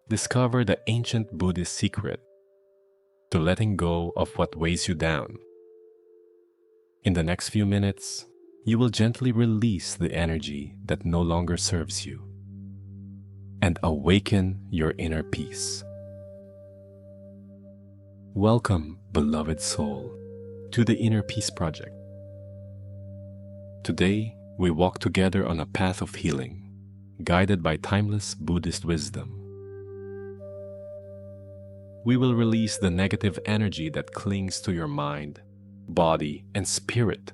discover the ancient Buddhist secret to letting go of what weighs you down. In the next few minutes, you will gently release the energy that no longer serves you and awaken your inner peace. Welcome, beloved soul, to the Inner Peace Project. Today, we walk together on a path of healing, guided by timeless Buddhist wisdom. We will release the negative energy that clings to your mind, body, and spirit,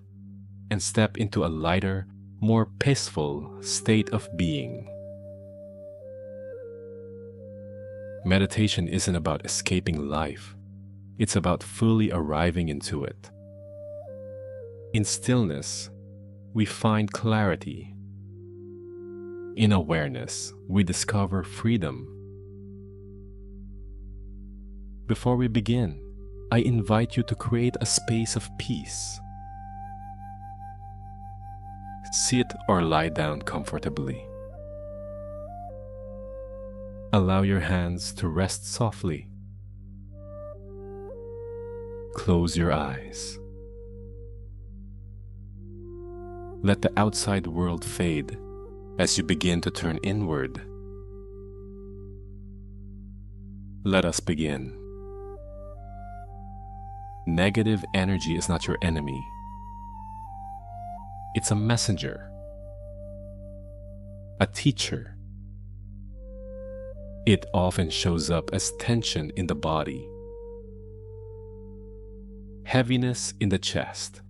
and step into a lighter, more peaceful state of being. Meditation isn't about escaping life. It's about fully arriving into it. In stillness, we find clarity. In awareness, we discover freedom. Before we begin, I invite you to create a space of peace. Sit or lie down comfortably. Allow your hands to rest softly. Close your eyes. Let the outside world fade as you begin to turn inward. Let us begin. Negative energy is not your enemy. It's a messenger, a teacher. It often shows up as tension in the body, heaviness in the chest,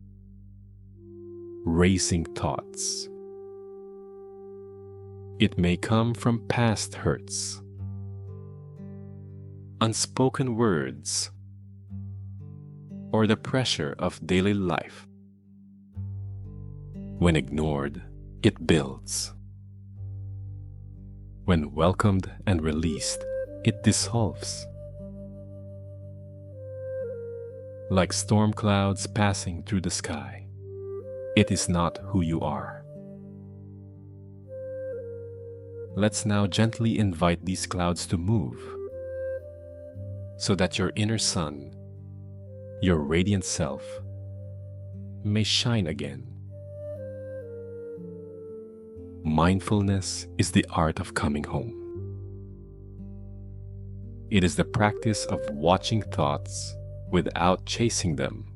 racing thoughts. It may come from past hurts, unspoken words, or the pressure of daily life. When ignored, it builds. When welcomed and released, it dissolves. Like storm clouds passing through the sky, it is not who you are. Let's now gently invite these clouds to move, so that your inner sun, your radiant self, may shine again. Mindfulness is the art of coming home. It is the practice of watching thoughts without chasing them,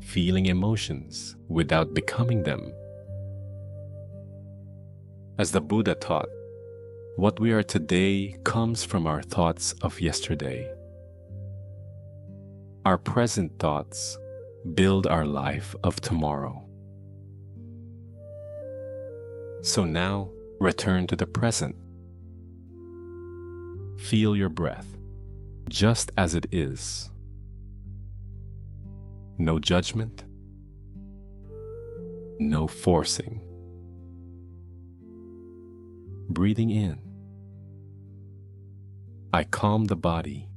feeling emotions without becoming them. As the Buddha taught, what we are today comes from our thoughts of yesterday. Our present thoughts build our life of tomorrow. So now, return to the present. Feel your breath, just as it is. No judgment, no forcing. Breathing in, I calm the body.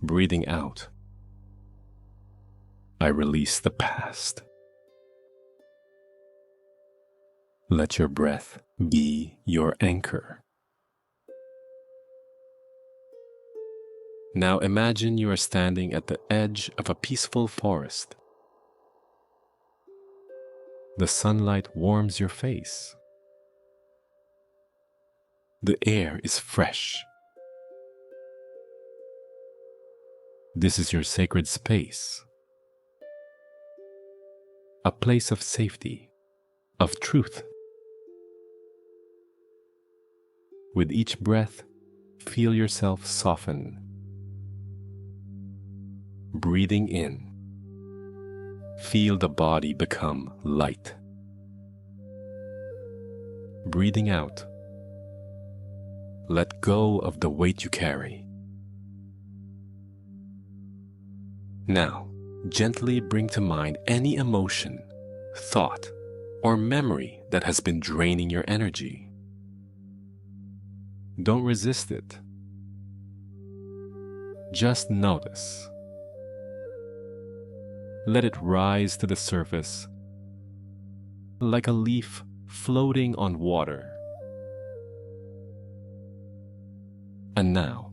Breathing out, I release the past. Let your breath be your anchor. Now imagine you are standing at the edge of a peaceful forest. The sunlight warms your face. The air is fresh. This is your sacred space, a place of safety, of truth. With each breath, feel yourself soften. Breathing in, feel the body become light. Breathing out, let go of the weight you carry. Now, gently bring to mind any emotion, thought, or memory that has been draining your energy. Don't resist it. Just notice. Let it rise to the surface like a leaf floating on water. And now,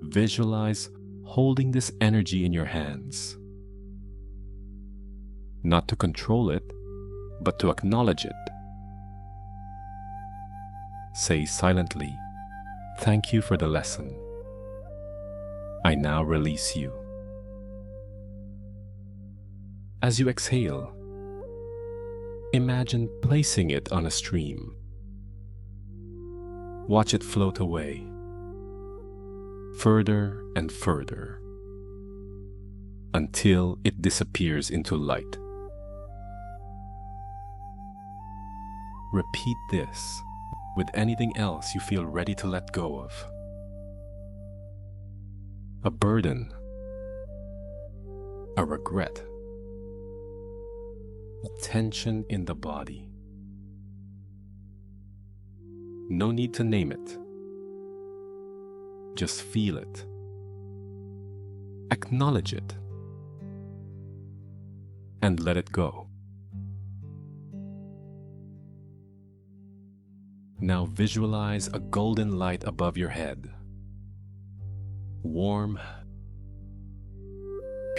visualize holding this energy in your hands. Not to control it, but to acknowledge it. Say silently, "Thank you for the lesson. I now release you." As you exhale, imagine placing it on a stream. Watch it float away, further and further, until it disappears into light. Repeat this with anything else you feel ready to let go of. A burden, a regret, a tension in the body. No need to name it. Just feel it. Acknowledge it. And let it go. Now visualize a golden light above your head. Warm,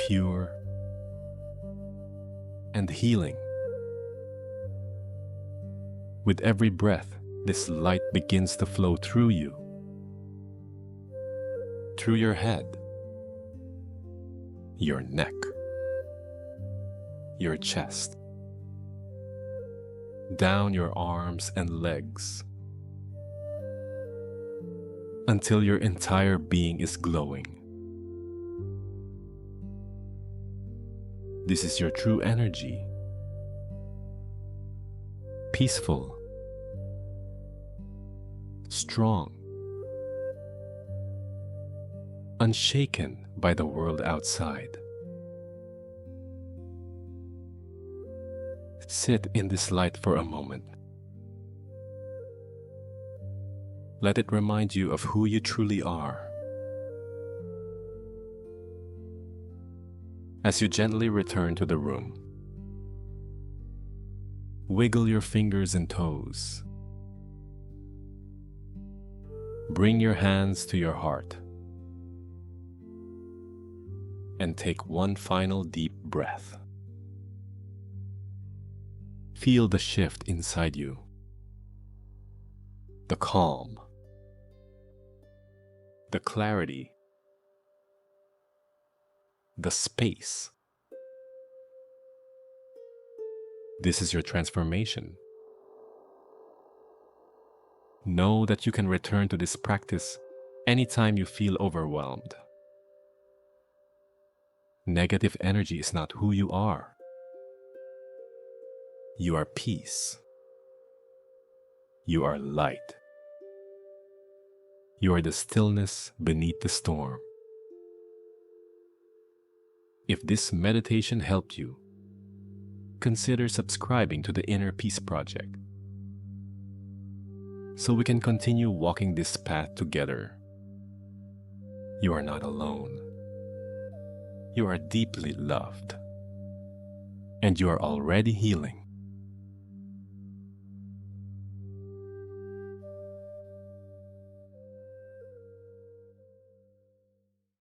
pure, and healing. With every breath, this light begins to flow through you, through your head, your neck, your chest, down your arms and legs, until your entire being is glowing. This is your true energy. Peaceful, strong, unshaken by the world outside. Sit in this light for a moment. Let it remind you of who you truly are. As you gently return to the room, wiggle your fingers and toes. Bring your hands to your heart and take one final deep breath. Feel the shift inside you, the calm, the clarity, the space. This is your transformation. Know that you can return to this practice anytime you feel overwhelmed. Negative energy is not who you are. You are peace. You are light. You are the stillness beneath the storm. If this meditation helped you, consider subscribing to the Inner Peace Project so we can continue walking this path together. You are not alone. You are deeply loved, and you are already healing.